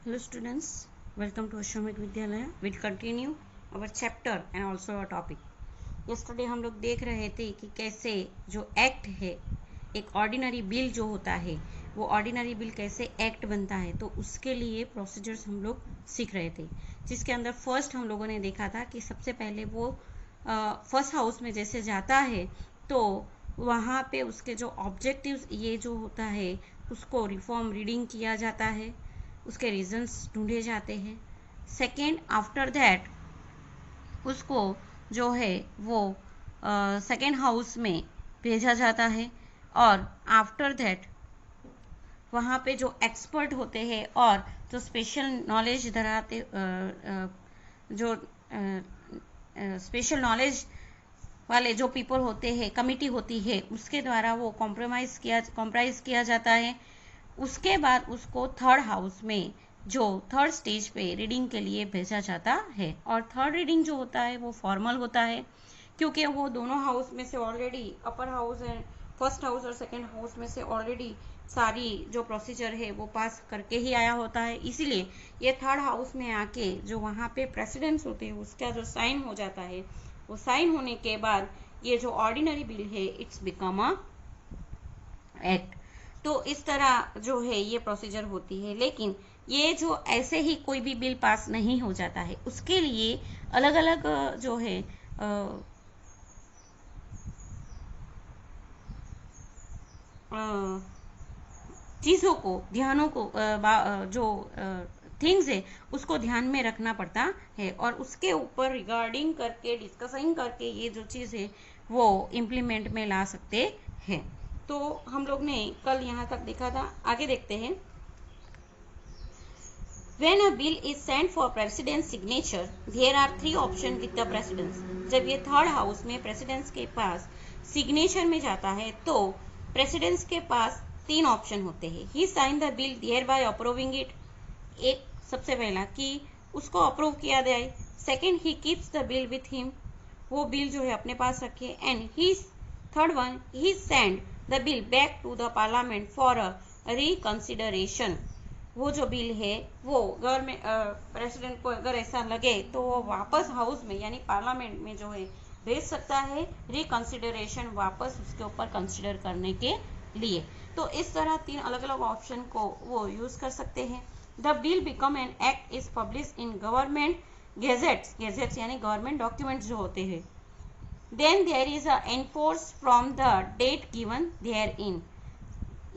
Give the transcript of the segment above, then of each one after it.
Hello students, welcome to Ashwamit Vidyalaya. We'll continue our chapter and also our topic. Yesterday हम लोग देख रहे थे कि कैसे जो एक्ट है, एक ऑर्डिनरी बिल जो होता है, वो ऑर्डिनरी बिल कैसे एक्ट बनता है, तो उसके लिए प्रोसीजर्स हम लोग सीख रहे थे, जिसके अंदर फर्स्ट हम लोगों ने देखा था कि सबसे पहले वो फर्स्ट हाउस में जैसे जाता है तो वहाँ पे उसके जो ऑब्जेक्टिव्स ये जो होता है उसको रिफॉर्म रीडिंग किया जाता है, उसके रीजंस ढूंढे जाते हैं. सेकेंड, आफ्टर दैट उसको जो है वो सेकेंड हाउस में भेजा जाता है और आफ्टर दैट वहाँ पे जो एक्सपर्ट होते हैं और जो स्पेशल नॉलेज धराते जो स्पेशल नॉलेज वाले जो पीपल होते हैं, कमिटी होती है, उसके द्वारा वो कॉम्प्राइज किया जाता है. उसके बाद उसको थर्ड हाउस में जो थर्ड स्टेज पे रीडिंग के लिए भेजा जाता है. और थर्ड रीडिंग जो होता है वो फॉर्मल होता है, क्योंकि वो दोनों हाउस में से already upper house and first house और सेकेंड हाउस में से ऑलरेडी सारी जो प्रोसीजर है वो पास करके ही आया होता है. इसीलिए ये थर्ड हाउस में आके जो वहाँ पे प्रेसिडेंट्स होते हैं उसका जो साइन हो जाता है, वो साइन होने के बाद ये जो ऑर्डिनरी बिल है इट्स बिकम अ एक्ट. तो इस तरह जो है ये प्रोसीजर होती है. लेकिन ये जो ऐसे ही कोई भी बिल पास नहीं हो जाता है, उसके लिए अलग अलग जो है चीज़ों को, ध्यानों को, जो थिंग्स है उसको ध्यान में रखना पड़ता है और उसके ऊपर रिगार्डिंग करके डिस्कसिंग करके ये जो चीज़ है वो इम्प्लीमेंट में ला सकते हैं. तो हम लोग ने कल यहाँ तक देखा था. आगे देखते हैं. When a bill is sent for president's signature, there are three options with the presidents. जब ये थर्ड हाउस में प्रेसिडेंट्स के पास सिग्नेचर में जाता है तो प्रेसिडेंट्स के पास तीन ऑप्शन होते हैं. He sign the bill thereby approving it. एक सबसे पहला कि उसको अप्रूव किया जाए. Second, he keeps the bill with him. वो बिल जो है अपने पास रखे. And he third one, he send the bill back to the parliament for a reconsideration. वो जो बिल है वो गवर्नमेंट प्रेसिडेंट को अगर ऐसा लगे तो वो वापस हाउस में यानी पार्लियामेंट में जो है भेज सकता है रिकंसिडरेशन, वापस उसके ऊपर कंसिडर करने के लिए. तो इस तरह तीन अलग अलग ऑप्शन को वो यूज कर सकते हैं. The bill become an act is publish in government gazettes यानी गवर्नमेंट डॉक्यूमेंट्स जो होते हैं. Then there is a enforce from the date given therein.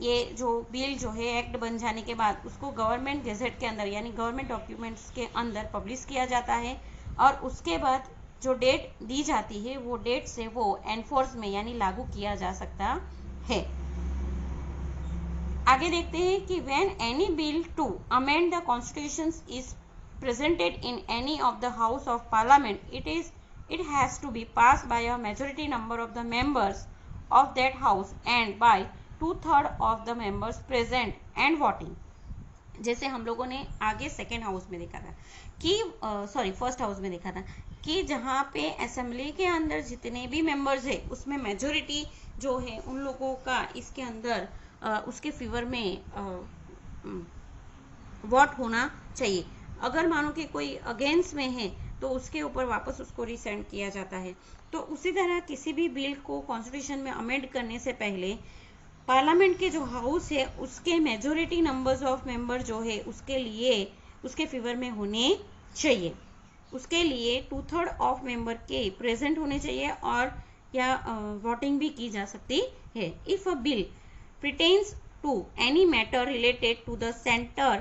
ये जो बिल जो है एक्ट बन जाने के बाद उसको गवर्नमेंट गेजेट के अंदर यानी गवर्नमेंट डॉक्यूमेंट्स के अंदर पब्लिश किया जाता है और उसके बाद जो डेट दी जाती है वो डेट से वो एनफोर्स में यानी लागू किया जा सकता है. आगे देखते हैं कि when any bill to amend the constitution is presented in any of the house of parliament, it has to be passed by a majority number of the members of that house and by 2/3 of the members present and voting. जैसे हम लोगों ने आगे second house में देखा था कि first house में देखा था कि जहाँ पे असेंबली के अंदर जितने भी मेंबर्स है उसमें मेजोरिटी जो है उन लोगों का इसके अंदर उसके फेवर में वोट होना चाहिए. अगर मानो कि कोई अगेंस्ट में है तो उसके ऊपर वापस उसको रिसेंड किया जाता है. तो उसी तरह किसी भी बिल को कॉन्स्टिट्यूशन में अमेंड करने से पहले पार्लियामेंट के जो हाउस है उसके मेजोरिटी नंबर्स ऑफ मेंबर जो है उसके लिए उसके फेवर में होने चाहिए. उसके लिए 2/3 ऑफ मेंबर के प्रेजेंट होने चाहिए और या वोटिंग भी की जा सकती है. If a bill pertains to any matter related to the center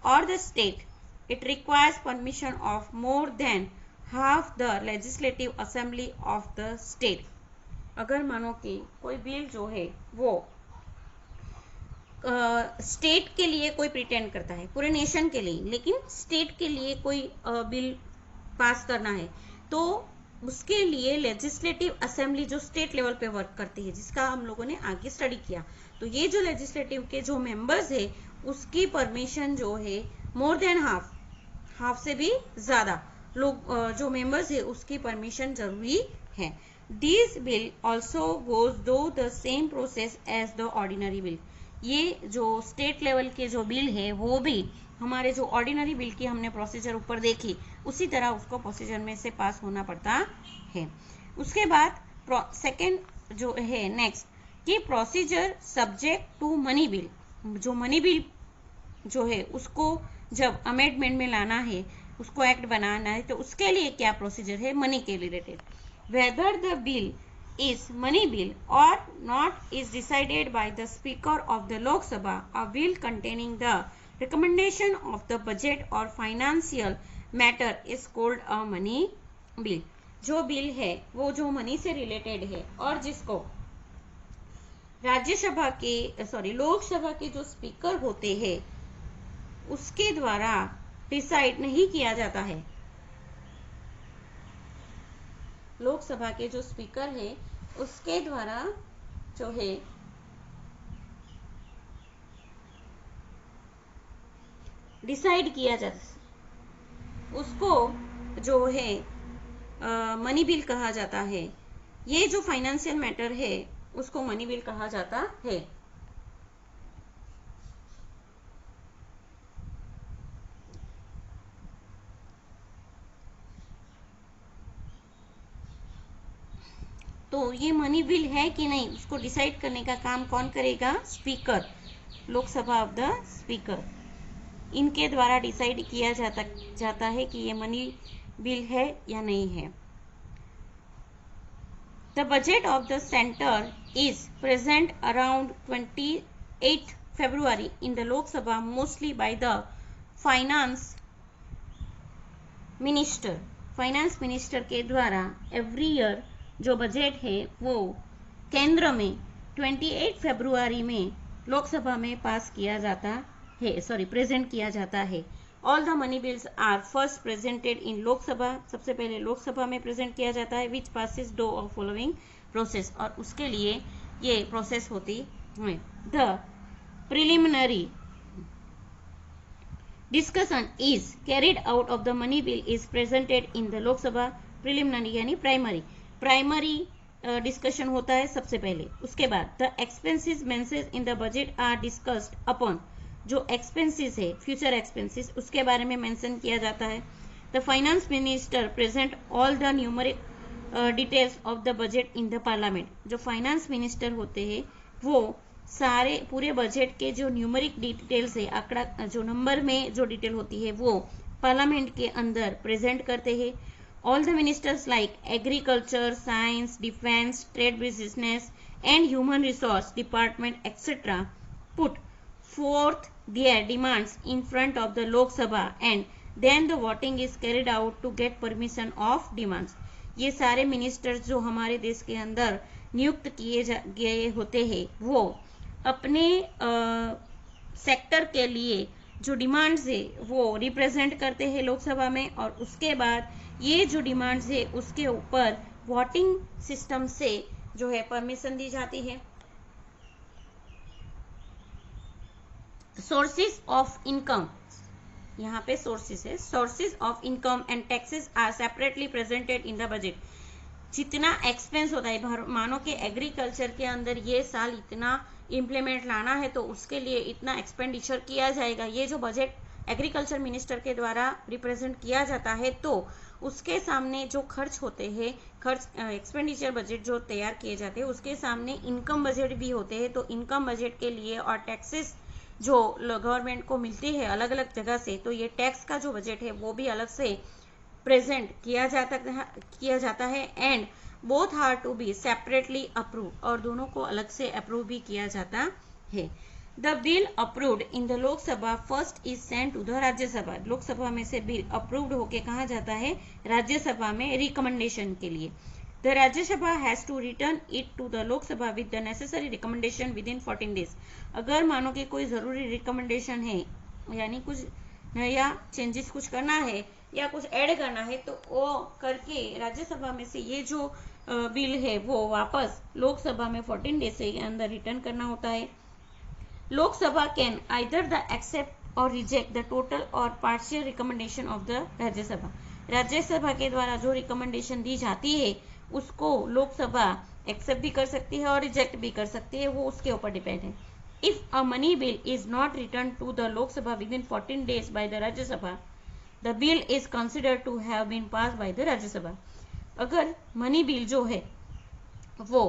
or the state, it requires permission of more than half the legislative assembly of the state. अगर मानो कि कोई बिल जो है वो स्टेट के लिए कोई प्रिटेंड करता है, पूरे नेशन के लिए, लेकिन स्टेट के लिए कोई बिल पास करना है तो उसके लिए लेजिस्लेटिव असेंबली जो स्टेट लेवल पे वर्क करती है, जिसका हम लोगों ने आगे स्टडी किया, तो ये जो लेजिस्लेटिव के जो मेंबर्स है उसकी परमिशन जो है मोर देन हाफ से भी ज़्यादा लोग जो मेंबर्स है उसकी परमिशन जरूरी है. This bill also goes through the same process as the ordinary bill. ये जो स्टेट लेवल के जो बिल है वो भी हमारे जो ऑर्डिनरी बिल की हमने प्रोसीजर ऊपर देखी उसी तरह उसको प्रोसीजर में से पास होना पड़ता है। उसके बाद सेकंड जो है नेक्स्ट कि procedure subject to money bill, जो मनी बिल जो है उसको जब अमेंडमेंट में लाना है, उसको एक्ट बनाना है, तो उसके लिए क्या प्रोसीजर है मनी के related. Whether the bill is money bill or not is decided by the speaker of the Lok Sabha. A bill containing the recommendation of the budget or financial matter is called a money bill. जो bill है वो जो money से related है और जिसको राज्यसभा के लोकसभा के जो स्पीकर होते हैं उसके द्वारा डिसाइड नहीं किया जाता है। लोकसभा के जो स्पीकर है उसके द्वारा जो है डिसाइड किया जाता, उसको जो है मनी बिल कहा जाता है। ये जो फाइनेंशियल मैटर है उसको मनी बिल कहा जाता है। तो ये मनी बिल है कि नहीं उसको डिसाइड करने का काम कौन करेगा? Speaker, Lok Sabha of the speaker, इनके द्वारा डिसाइड किया जाता है कि ये मनी बिल है या नहीं है। The budget of the centre is present around 28 February in the Lok Sabha mostly by the finance minister. Finance minister के द्वारा एवरी ईयर जो बजट है वो केंद्र में 28 फरवरी में लोकसभा में पास किया जाता है, प्रेजेंट किया जाता है। All the money bills are first presented in Lok Sabha, सबसे पहले लोकसभा में प्रेजेंट किया जाता है, which passes through of following process, और उसके लिए ये प्रोसेस होती है। The preliminary discussion is carried out of the money bill is presented in the Lok Sabha. Preliminary यानी प्राइमरी डिस्कशन होता है सबसे पहले। उसके बाद the expenses mentioned in the budget are discussed upon, जो एक्सपेंसेस है फ्यूचर एक्सपेंसेस उसके बारे में मेंशन किया जाता है। The finance minister present all the numeric details of the budget in the parliament. जो फाइनेंस मिनिस्टर होते हैं वो सारे पूरे बजट के जो न्यूमरिक डिटेल्स है, आंकड़ा जो नंबर में जो डिटेल होती है वो पार्लियामेंट के अंदर प्रेजेंट करते हैं। All the ministers like agriculture, science, defense, trade, business and human resource department etc. put forth their demands in front of the Lok Sabha and then the voting is carried out to get permission of demands. ये सारे ministers जो हमारे देश के अंदर नियुक्त किए गए होते हैं वो अपने सेक्टर के लिए जो डिमांड्स है वो रिप्रेजेंट करते हैं लोकसभा में, और उसके बाद ये जो डिमांड्स है उसके ऊपर वोटिंग सिस्टम से जो है परमिशन दी जाती है। सोर्सेज ऑफ इनकम, यहाँ पे सोर्सेज है, sources of income and taxes are separately presented in the budget. जितना एक्सपेंस होता है, मानो कि एग्रीकल्चर के अंदर ये साल इतना इम्प्लीमेंट लाना है तो उसके लिए इतना एक्सपेंडिचर किया जाएगा, ये जो बजट एग्रीकल्चर मिनिस्टर के द्वारा रिप्रेजेंट किया जाता है तो उसके सामने जो खर्च होते हैं, एक्सपेंडिचर बजट जो तैयार किए जाते हैं उसके सामने इनकम बजट भी होते हैं। तो इनकम बजट के लिए और टैक्सेस जो गवर्नमेंट को मिलती है अलग अलग जगह से, तो ये टैक्स का जो बजट है वो भी अलग से प्रेजेंट किया जाता है and both are to be separately approve, और दोनों को अलग से अप्रूव भी किया जाता है। The bill approved in the Lok Sabha first is sent to the Rajya Sabha. Lok Sabha में से बिल अप्रूव्ड होके कहा जाता है राज्यसभा में रिकमेंडेशन के लिए। The Rajya Sabha has to return it to the Lok Sabha with the necessary recommendation within 14 days। अगर मानो कि कोई जरूरी रिकमेंडेशन है, यानी कुछ नया चेंजेस कुछ करना है या कुछ ऐड करना है, तो वो करके राज्यसभा में से ये जो बिल है वो वापस लोकसभा में 14 days के अंदर रिटर्न करना होता है। Lok Sabha can either the accept or reject the total or partial recommendation of the Rajya Sabha. Rajya Sabha के द्वारा जो रिकमेंडेशन दी जाती है उसको लोकसभा एक्सेप्ट भी कर सकती है और रिजेक्ट भी कर सकती है, वो उसके ऊपर डिपेंड है। If a money bill is not returned to the Lok Sabha within 14 days by the Rajya Sabha, the bill is considered to have been passed by the Rajya Sabha. अगर money bill जो है वो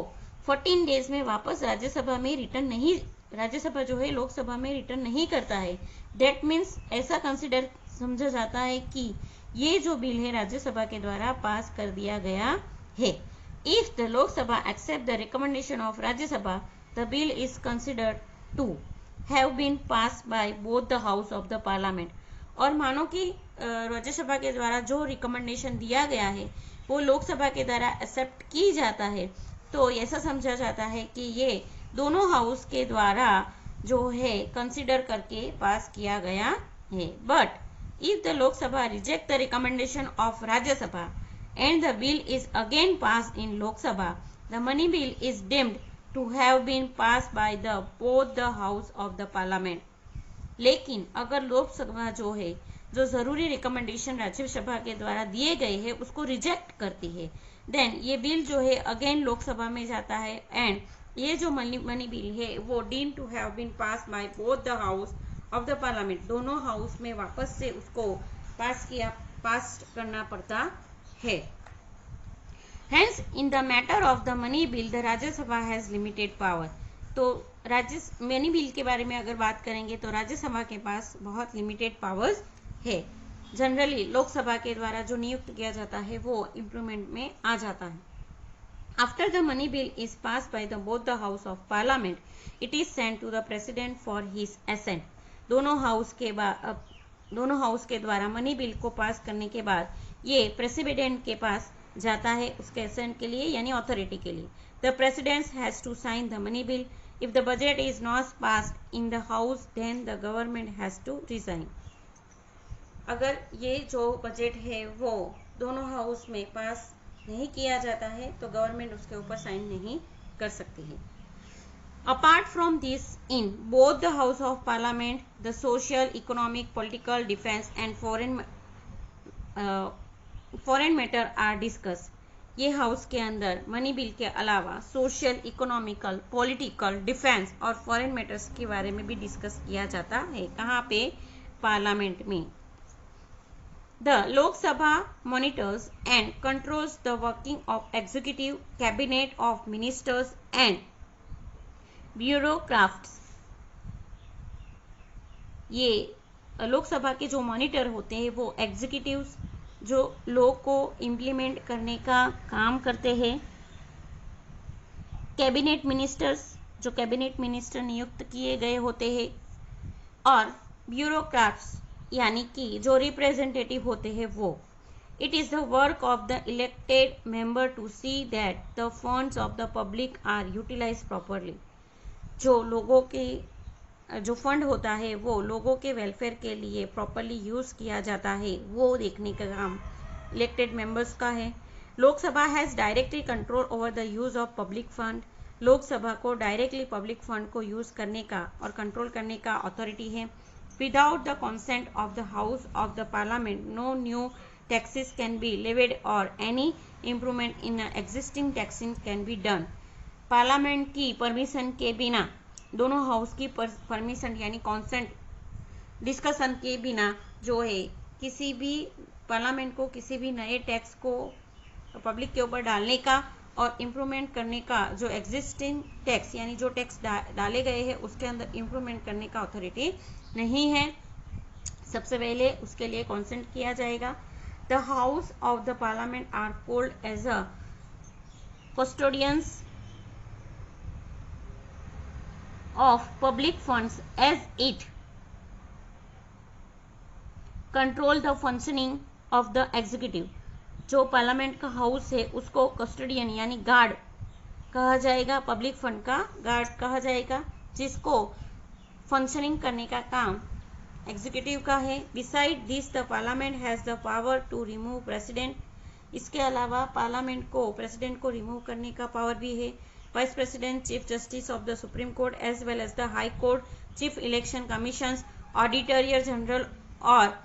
14 days में वापस राज्यसभा में return नहीं, राज्यसभा जो है लोकसभा में रिटर्न नहीं करता है, दैट मीन्स ऐसा कंसिडर समझा जाता है कि ये जो बिल है राज्यसभा के द्वारा पास कर दिया गया है. If the Lok Sabha accept the recommendation of Rajya Sabha, the bill is considered to have been pass by both the house of the parliament. और मानो कि राज्यसभा के द्वारा जो रिकमेंडेशन दिया गया है वो लोकसभा के द्वारा एक्सेप्ट की जाता है, तो ऐसा समझा जाता है कि ये दोनों हाउस के द्वारा जो है कंसिडर करके पास किया गया है. But if the Lok Sabha reject the recommendation of Rajya Sabha and the bill is again pass in Lok Sabha, the money bill is deemed to have been pass by the both the house of the parliament. लेकिन अगर लोकसभा जो है जो जरूरी recommendation Rajya Sabha के द्वारा दिए गए हैं उसको रिजेक्ट करती है, देन ये बिल जो है अगेन लोकसभा में जाता है एंड ये जो मनी बिल है वो deem to have been pass by both the house of the parliament, दोनों हाउस में वापस से उसको पास करना पड़ता है. Hence in the matter of the money bill the Rajya Sabha has limited power. तो मनी बिल के बारे में अगर बात करेंगे तो राज्यसभा के पास बहुत लिमिटेड पावर्स है. जनरली लोकसभा के द्वारा जो नियुक्त किया जाता है वो इम्प्रूवमेंट में आ जाता है. After the money bill is pass by the both the house of parliament, it is sent to the president for his assent. दोनों हाउस के द्वारा मनी बिल को पास करने के बाद ये प्रेसिडेंट के पास जाता है उसके असेंट के लिए यानी अथॉरिटी के लिए. The president has to sign the money bill. If the budget is not passed in the house then the government has to resign. अगर ये जो बजट है वो दोनों हाउस में पास नहीं किया जाता है तो गवर्नमेंट उसके ऊपर साइन नहीं कर सकती है. Apart from this, in both the house of parliament the social, economic, political, defence and foreign matter are discuss. ये हाउस के अंदर मनी बिल के अलावा सोशल, इकोनॉमिकल, पॉलिटिकल, डिफेंस और फॉरेन मैटर्स के बारे में भी डिस्कस किया जाता है. कहाँ पे? पार्लियामेंट में. The Lok Sabha monitors and controls the working of executive, cabinet of ministers and bureaucrats. ये लोकसभा के जो मॉनिटर होते हैं वो एग्जीक्यूटिव्स जो लॉ को इम्प्लीमेंट करने का काम करते हैं, कैबिनेट मिनिस्टर्स जो कैबिनेट मिनिस्टर नियुक्त किए गए होते हैं, और ब्यूरोक्रेट्स यानी कि जो रिप्रेजेंटेटिव होते हैं वो. It is the work of the elected member to see that the funds of the public are utilise properly. जो लोगों के जो फंड होता है वो लोगों के वेलफेयर के लिए प्रॉपरली यूज किया जाता है, वो देखने का काम इलेक्टेड मेंबर्स का है. Lok Sabha has directly control over the use of public fund. Lok Sabha को डायरेक्टली पब्लिक फंड को यूज करने का और कंट्रोल करने का अथॉरिटी है. Without the consent of the House of the Parliament, no new taxes can be levied or any improvement in existing taxing can be done. Parliament की permission के बिना, दोनों हाउस की परमिशन यानी कॉन्सेंट डिस्कशन के बिना जो है किसी भी पार्लियामेंट को किसी भी नए टैक्स को पब्लिक के ऊपर डालने का और इम्प्रूवमेंट करने का, जो एग्जिस्टिंग टैक्स यानी जो टैक्स डाले गए हैं उसके अंदर इम्प्रूवमेंट करने का अथॉरिटी नहीं है. सबसे पहले उसके लिए कॉन्सेंट किया जाएगा. The house of the parliament are called as a custodians of public funds as it control the functioning of the executive. जो पार्लियामेंट का हाउस है उसको कस्टोडियन यानी गार्ड कहा जाएगा, पब्लिक फंड का गार्ड कहा जाएगा, जिसको फंक्शनिंग करने का काम एग्जीक्यूटिव का है. Beside this the parliament has the power to remove president. इसके अलावा पार्लियामेंट को प्रेसिडेंट को रिमूव करने का पावर भी है. Vice president, chief justice of the supreme court as well as the high court, chief election commission, auditor general और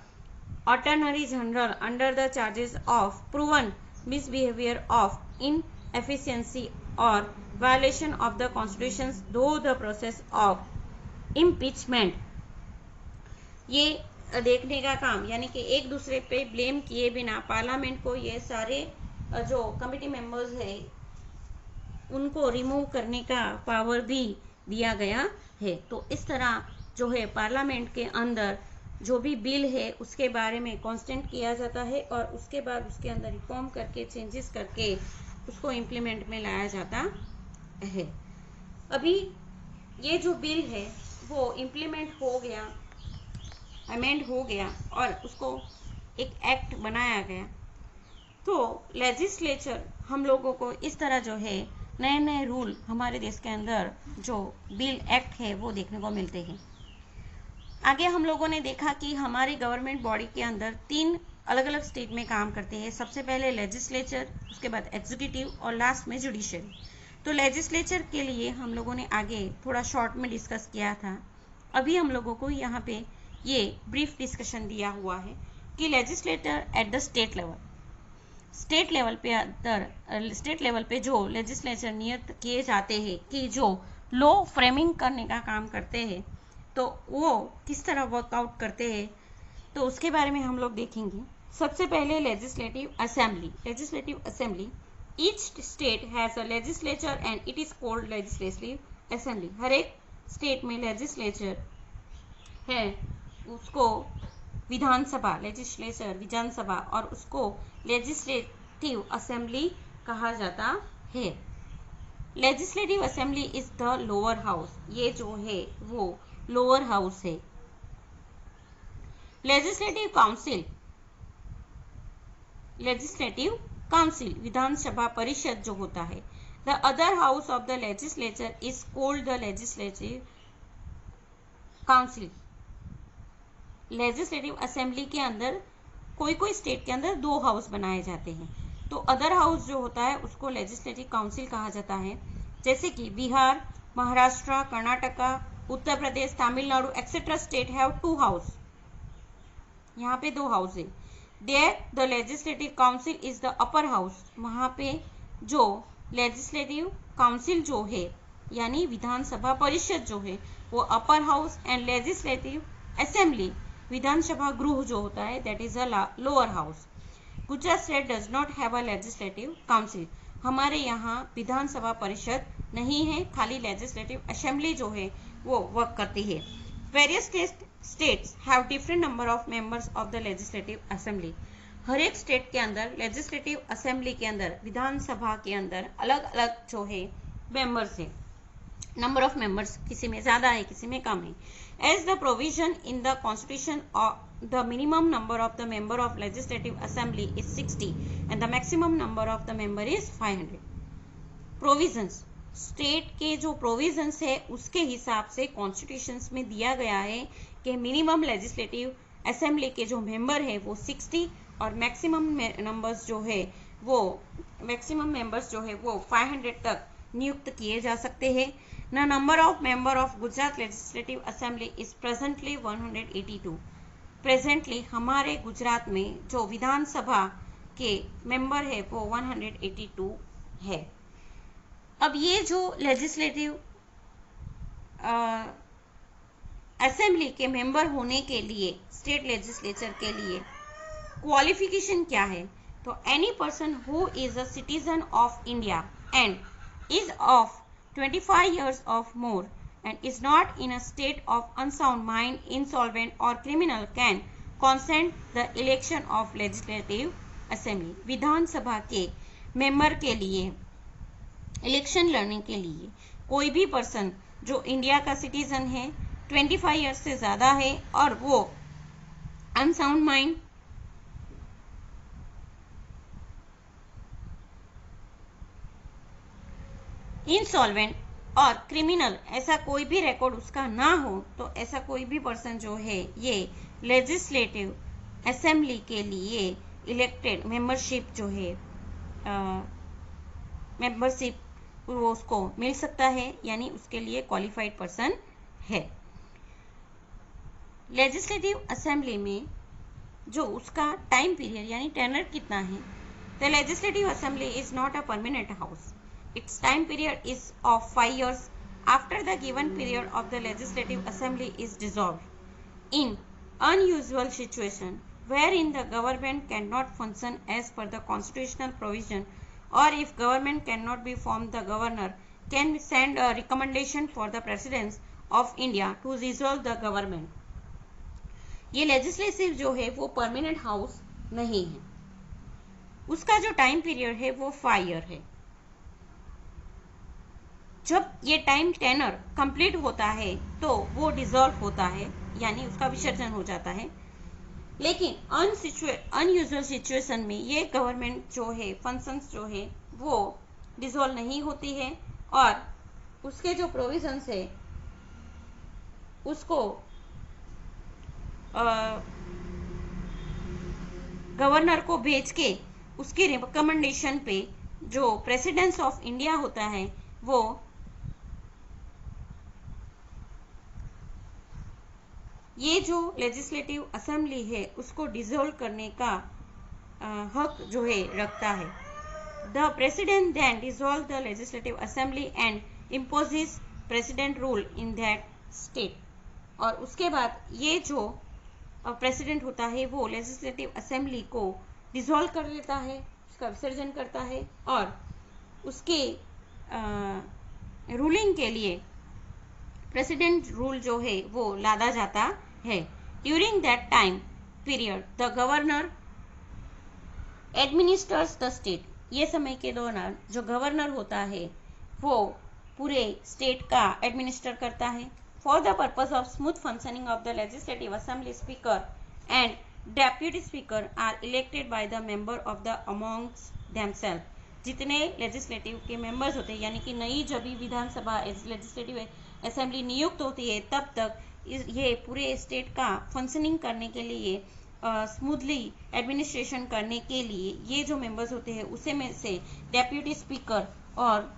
Attorney General under the charges of proven misbehavior of inefficiency or violation of the constitution, though the process of impeachment, ये देखने का काम, यानी कि एक दूसरे पे ब्लेम किए बिना पार्लियामेंट को ये सारे जो कमिटी मेंबर्स है उनको रिमूव करने का पावर भी दिया गया है। तो इस तरह जो है पार्लियामेंट के अंदर जो भी बिल है उसके बारे में कांस्टेंट किया जाता है और उसके बाद उसके अंदर रिफॉर्म करके चेंजेस करके उसको इम्प्लीमेंट में लाया जाता है। अभी ये जो बिल है वो इम्प्लीमेंट हो गया, अमेंड हो गया और उसको एक एक्ट बनाया गया। तो लेजिस्लेचर हम लोगों को इस तरह जो है नए नए रूल हमारे देश के अंदर जो बिल एक्ट है वो देखने को मिलते हैं। आगे हम लोगों ने देखा कि हमारी गवर्नमेंट बॉडी के अंदर 3 अलग अलग स्टेट में काम करते हैं। सबसे पहले लेजिस्लेचर, उसके बाद एग्जीक्यूटिव और लास्ट में जुडिशरी। तो लेजिस्लेचर के लिए हम लोगों ने आगे थोड़ा शॉर्ट में डिस्कस किया था। अभी हम लोगों को यहाँ पे ये ब्रीफ डिस्कशन दिया हुआ है कि legislator at the state level, state level पे जो लेजिस्लेचर नियुक्त किए जाते हैं कि जो लॉ फ्रेमिंग करने का काम करते हैं, तो वो किस तरह वर्कआउट करते हैं तो उसके बारे में हम लोग देखेंगे। सबसे पहले legislative assembly, each state has a legislature and it is called legislative assembly. हर एक स्टेट में लेजिस्लेचर है, उसको विधानसभा, लेजिस्लेचर विधानसभा, और उसको लेजिस्लेटिव असेंबली कहा जाता है। Legislative assembly is the lower house, ये जो है वो लोअर हाउस है। लेजिस्लेटिव काउंसिल विधानसभा परिषद जो होता है। The other house of the legislature is called the legislative council. Legislative assembly के अंदर कोई स्टेट के अंदर 2 हाउस बनाए जाते हैं, तो अदर हाउस जो होता है उसको लेजिस्लेटिव काउंसिल कहा जाता है। जैसे कि Bihar, Maharashtra, Karnataka, Uttar Pradesh, Tamil Nadu etcetera state have 2 house, यहाँ पे 2 हाउस है। There the legislative council is the upper house, वहाँ पे जो लेजिस्लेटिव काउंसिल जो है यानी विधानसभा परिषद जो है वो upper house, and legislative assembly Vidhan Sabha गृह जो होता है that is a lower house. Gujarat state does not have a legislative council, हमारे यहाँ विधानसभा परिषद नहीं है, खाली लेजिस्लेटिव असेंबली जो है वो वर्क करती है। Various states have different number of members of the legislative assembly, हर एक स्टेट के अंदर लेजिस्लेटिव असेंबली के अंदर विधानसभा के अंदर अलग अलग जो है मेंबर्स है। नंबर ऑफ मेंबर्स किसी में ज्यादा है, किसी में कम है। As the provision in the constitution, the minimum number of the member of legislative assembly is 60 and the maximum number of the member is 500. Provisions, state के जो प्रोविजंस है उसके हिसाब से कॉन्स्टिट्यूशंस में दिया गया है कि मिनिमम लेजिस्लेटिव असेंबली के जो मेंबर है वो 60 और मैक्सिमम नंबर्स जो है वो 500 तक नियुक्त किए जा सकते हैं। The number of member of Gujarat Legislative Assembly is presently 182. Presently हमारे गुजरात में जो विधानसभा के मेंबर है वो 182 है। अब ये जो लेजिस्लेटिव असेंबली के मेंबर होने के लिए स्टेट लेजिस्लेचर के लिए क्वालिफिकेशन क्या है, तो any person who is a citizen of India and is of 25 years or more and is not in a state of unsound mind, insolvent or criminal can consent the election of legislative assembly. विधानसभा के member के लिए election लड़ने के लिए कोई भी person जो India का सिटीजन है, 25 years से ज्यादा है और वो अनसाउंड माइंड, इंसॉल्वेंट और क्रिमिनल, ऐसा कोई भी रिकॉर्ड उसका ना हो, तो ऐसा कोई भी पर्सन जो है ये लेजिस्लेटिव असेंबली के लिए इलेक्टेड मेंबरशिप जो है मेंबरशिप उसको मिल सकता है, यानी उसके लिए क्वालिफाइड पर्सन है। लेजिस्लेटिव असेंबली में जो उसका टाइम पीरियड यानी टेनर कितना है, the legislative assembly is not a permanent house, its time period is of 5 years after the given period of the legislative assembly is dissolved. In unusual situation wherein the government cannot function as per the constitutional provision, or if government cannot be formed, the governor can send a recommendation for the president of India to dissolve the government. ये legislative जो है वो permanent house नहीं है, उसका जो time period है वो 5 ईयर है। जब ये टाइम टेनर कंप्लीट होता है तो वो डिसॉल्व होता है, यानी उसका विसर्जन हो जाता है। लेकिन अनयूजुअल सिचुएशन में ये गवर्नमेंट जो है, फंक्शंस जो है वो डिसॉल्व नहीं होती है, और उसके जो प्रोविजंस है उसको गवर्नर को भेज के उसकी रिकमेंडेशन पे जो प्रेसिडेंट ऑफ इंडिया होता है वो ये जो लेजिस्लेटिव असेंबली है उसको डिसॉल्व करने का हक जो है रखता है। The president then dissolve the legislative assembly and imposes president rule in that state. और उसके बाद ये जो प्रेसिडेंट होता है वो लेजिस्लेटिव असेंबली को डिसॉल्व कर लेता है, उसका विसर्जन करता है, और उसके रूलिंग के लिए प्रेसिडेंट रूल जो है वो लादा जाता है। During that time period the governor administers the state. ये समय के दौरान जो गवर्नर होता है वो पूरे स्टेट का एडमिनिस्टर करता है। For the purpose of smooth functioning of the legislative assembly, speaker and deputy speaker are elected by the member of the amongst themselves. जितने लेजिस्लेटिव के मेंबर्स होते हैं, यानी कि नई जब भी विधानसभा लेजिस्लेटिव असेंबली नियुक्त होती है तब तक ये पूरे स्टेट का फंक्शनिंग करने के लिए, स्मूथली एडमिनिस्ट्रेशन करने के लिए ये जो मेंबर्स होते हैं उसे में से डेप्यूटी स्पीकर और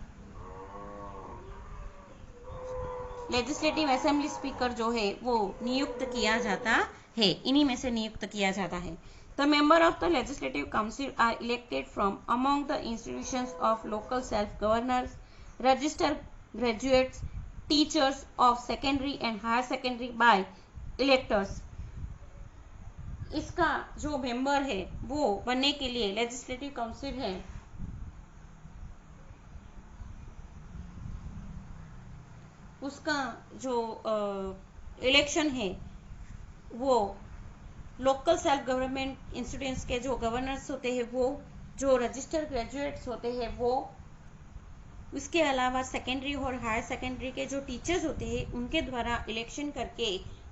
लेजिस्लेटिव असेंबली स्पीकर जो है वो नियुक्त किया जाता है, इन्हीं में से नियुक्त किया जाता है। The member of the Legislative Council are elected from among the institutions of local self-governors, registered graduates, teachers of secondary and higher secondary by electors. इसका जो मेंबर है वो बनने के लिए लेजिस्लेटिव काउंसिल है उसका जो इलेक्शन है वो लोकल सेल्फ गवर्नमेंट इंस्टीट्यूट्स के जो गवर्नर्स होते हैं वो, जो रजिस्टर्ड ग्रेजुएट्स होते हैं वो, उसके अलावा सेकेंडरी और हायर सेकेंडरी के जो टीचर्स होते हैं उनके द्वारा इलेक्शन करके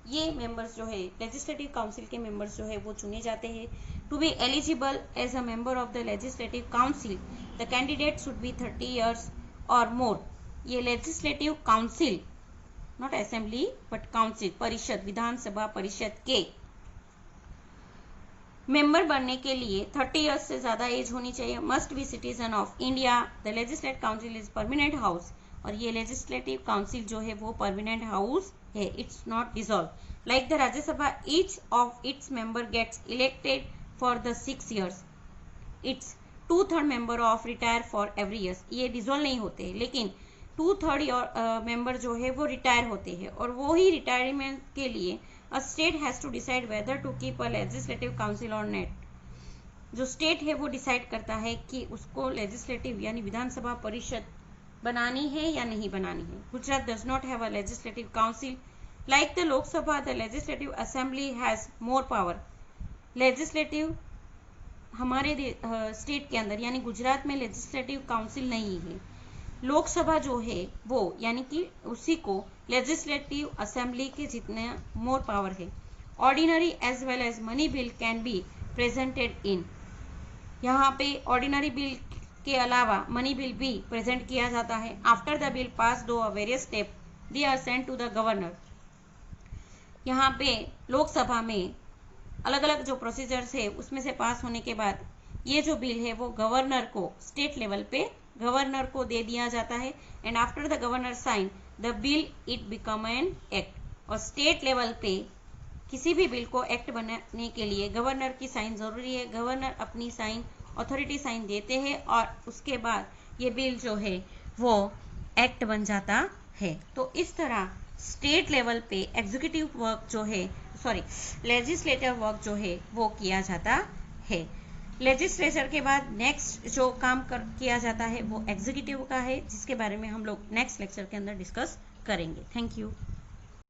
ये मेंबर्स जो है लेजिस्लेटिव काउंसिल के मेंबर्स जो है वो चुने जाते हैं। To be eligible as a member of the legislative council the candidate should be 30 years और मोर। ये legislative council, not assembly but council, परिषद, विधानसभा परिषद के मेंबर बनने के लिए 30 इयर्स से ज्यादा एज होनी चाहिए। Must be citizen of India. The legislative council is permanent house, और ये लेजिस्लेटिव काउंसिल जो है वो परमानेंट हाउस है, it's not dissolve. Like the Rajya Sabha, each of its member gets elected for the 6 years. It's 2/3 member of retire for every year. ये dissolve नहीं होते, लेकिन 2/3 मेंबर जो है वो रिटायर होते हैं, और वो ही रिटायरमेंट के लिए a state has to decide whether to keep a legislative council or not. जो स्टेट है वो डिसाइड करता है कि उसको लेजिस्लेटिव यानी विधानसभा परिषद बनानी है या नहीं बनानी है। Gujarat does not have a legislative council. Like the Lok Sabha, the legislative assembly has more power. Legislative हमारे स्टेट के अंदर यानी गुजरात में लेजिस्लेटिव काउंसिल नहीं है। लोकसभा जो है वो यानी कि उसी को लेजिस्लेटिव असेंबली के जितने मोर पावर है। Ordinary as well as money bill can be presented in. यहाँ पे ऑर्डिनरी बिल के अलावा मनी बिल भी प्रेजेंट किया जाता है। आफ्टर द बिल पास दो various step they are sent to the governor. यहाँ पे लोकसभा में अलग अलग जो प्रोसीजर्स है उसमें से पास होने के बाद ये जो बिल है वो गवर्नर को, स्टेट लेवल पे गवर्नर को दे दिया जाता है। And after the governor sign the bill it become an act. और स्टेट लेवल पे किसी भी बिल को एक्ट बनाने के लिए गवर्नर की साइन जरूरी है। गवर्नर अपनी साइन, अथॉरिटी साइन देते हैं और उसके बाद ये बिल जो है वो एक्ट बन जाता है। तो इस तरह स्टेट लेवल पे एग्जीक्यूटिव वर्क जो है, लेजिस्लेटिव वर्क जो है वो किया जाता है। लेजिस्लेचर के बाद नेक्स्ट जो काम किया जाता है वो एग्जीक्यूटिव का है, जिसके बारे में हम लोग नेक्स्ट लेक्चर के अंदर डिस्कस करेंगे। Thank you.